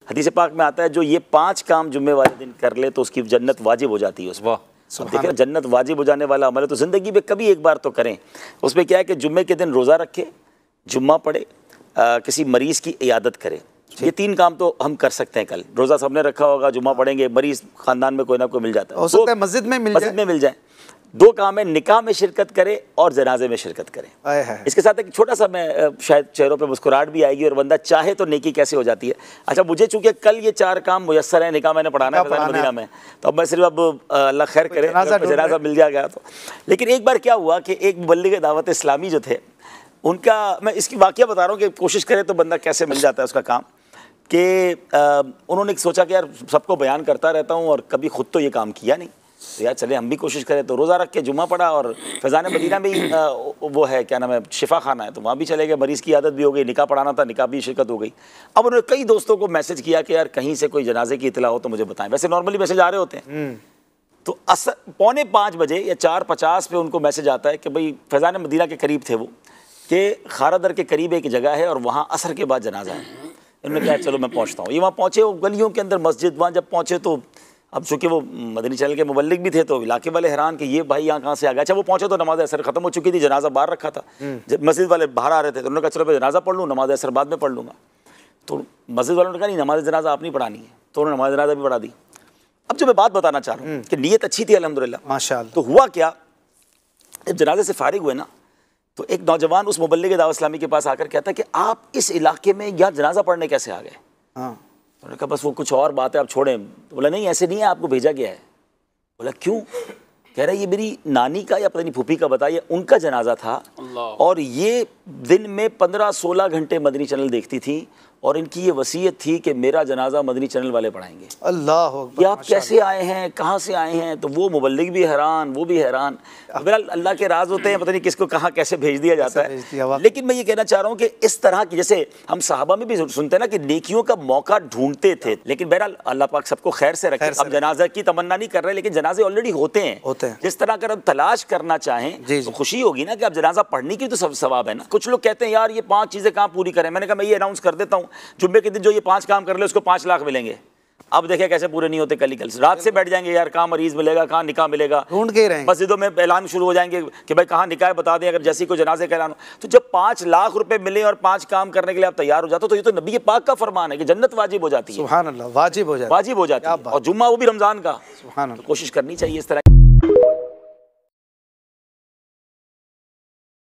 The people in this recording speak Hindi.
हदीस पाक में आता है जो ये 5 काम जुम्मे वाले दिन कर ले तो उसकी जन्नत वाजिब हो जाती है उस पर। देखिए जन्नत वाजिब हो जाने वाला अमल है तो ज़िंदगी में कभी एक बार तो करें। उसमें क्या है कि जुम्मे के दिन रोज़ा रखे, जुम्मा पढ़े, किसी मरीज़ की इयादत करे। ये 3 काम तो हम कर सकते हैं। कल रोज़ा सबने रखा होगा, जुम्मा पढ़ेंगे, मरीज़ ख़ानदान में कोई ना कोई मिल जाता है, हो सकता है मस्जिद में मिल जाए। 2 काम है, निकाह में शिरकत करे और जनाजे में शिरकत करे। इसके साथ एक छोटा सा मैं शायद चेहरों पे मुस्कुराहट भी आएगी और बंदा चाहे तो नेकी कैसे हो जाती है। अच्छा मुझे चूंकि कल ये 4 काम मुयस्सर है, निकाह मैंने पढ़ाना है मदीना में, तो अब मैं सिर्फ अब अल्लाह खैर करे जनाजा मिल जाएगा तो। लेकिन एक बार क्या हुआ कि एक मुबल्लिग दावत इस्लामी जो थे उनका, मैं इसकी वाक़या बता रहा हूँ कि कोशिश करे तो बंदा कैसे मिल जाता है उसका काम, कि उन्होंने सोचा कि यार सबको बयान करता रहता हूँ और कभी खुद तो ये काम किया नहीं, तो यार चले हम भी कोशिश करें। तो रोज़ा रख के जुम्मा पढ़ा और फैज़ान मदीना में ही वो है क्या नाम है शिफा खाना है, तो वहाँ भी चले गए, मरीज़ की आदत भी हो गई, निकाह पढ़ाना था, निकाह भी शिरकत हो गई। अब उन्होंने कई दोस्तों को मैसेज किया कि यार कहीं से कोई जनाजे की इतला हो तो मुझे बताएं। वैसे नॉर्मली मैसेज आ रहे होते हैं। तो 4:45 बजे या 4:50 पे उनको मैसेज आता है कि भाई फैज़ान मदीना के करीब थे वो, कि खारादर के करीब एक जगह है और वहाँ असर के बाद जनाजा है। उन्होंने कहा चलो मैं पहुँचता हूँ। ये वहाँ पहुँचे, वो गलियों के अंदर मस्जिद, वहाँ जब पहुँचे तो अब चूँकि वो मदनी चैनल के मुबल्लिग भी थे तो इलाके वाले हैरान कि ये भाई यहाँ कहाँ से आ गया। अच्छा वो पहुँचे तो नमाज असर ख़त्म हो चुकी थी, जनाजा बाहर रखा था। जब मस्जिद वाले बाहर आ रहे थे तो उन्होंने कहा चलो मैं जनाजा पढ़ लूँ, नमाज असर बाद में पढ़ लूँगा। तो मस्जिद वालों ने कहा नहीं, नमाज जनाजा आप नहीं पढ़ानी है, तो उन्होंने नमाज जनाजा भी पढ़ा दी। अब जो मैं बात बताना चाह रहा हूँ कि नीयत अच्छी थी अल्हम्दुलिल्लाह माशाअल्लाह। तो हुआ क्या, जब जनाजे से फारिग हुए ना तो एक नौजवान उस मुबल्लिग दावत इस्लामी के पास आकर कहता कि आप इस इलाके में यहाँ जनाजा पढ़ने कैसे आ गए? उन्होंने कहा बस वो कुछ और बात है, आप छोड़ें। तो बोला नहीं ऐसे नहीं है, आपको भेजा गया है। बोला क्यों? कह रहा है ये मेरी नानी का या पता नहीं फूफी का बताइए, उनका जनाजा था और ये दिन में 15-16 घंटे मदनी चैनल देखती थी और इनकी ये वसीयत थी कि मेरा जनाजा मदनी चैनल वाले पढ़ाएंगे। अल्लाह ये आप कैसे आए हैं, कहाँ से आए हैं? तो वो मुबल्लिग भी हैरान, वो भी हैरान। बहरहाल अल्लाह के राज होते हैं, पता नहीं किसको कहाँ कैसे भेज दिया जाता है। लेकिन मैं ये कहना चाह रहा हूँ कि इस तरह की, जैसे हम सहाबा में भी सुनते हैं ना कि नेकियों का मौका ढूंढते थे, लेकिन बहरहाल अल्लाह पाक सबको खैर से रखे। अब जनाजा की तमन्ना नहीं कर रहे, लेकिन जनाजे ऑलरेडी होते हैं। जिस तरह अगर हम तलाश करना चाहें तो खुशी होगी ना कि आप जनाजा पढ़ने की तो सब सवाब है ना। कुछ लोग कहते हैं यार ये 5 चीज़ें कहाँ पूरी करें। मैंने कहा मैं ये अनाउंस कर देता हूँ, जुम्मे के दिन जो ये 5 काम कर ले उसको 5 लाख मिलेंगे। अब देखें कैसे पूरे नहीं होते, कल रात से बैठ जाएंगे यार कहाँ मरीज मिलेगा, कहाँ निकाह मिलेगा, ढूंढ के रहेंगे। मस्जिदों में ऐलान शुरू हो जाएंगे कि भाई कहाँ निकाह बता दें, अगर जैसी कोई जनाजे का ऐलान हो। तो जब 5 लाख रुपए मिले और 5 काम करने के लिए आप तैयार हो जाते हो तो ये तो नबी पाक का फरमान है कि जन्नत वाजिब हो जाती है। सुभान अल्लाह, वाजिब हो जाती है। और जुम्मा वो भी रमजान का। कोशिश करनी चाहिए इस तरह।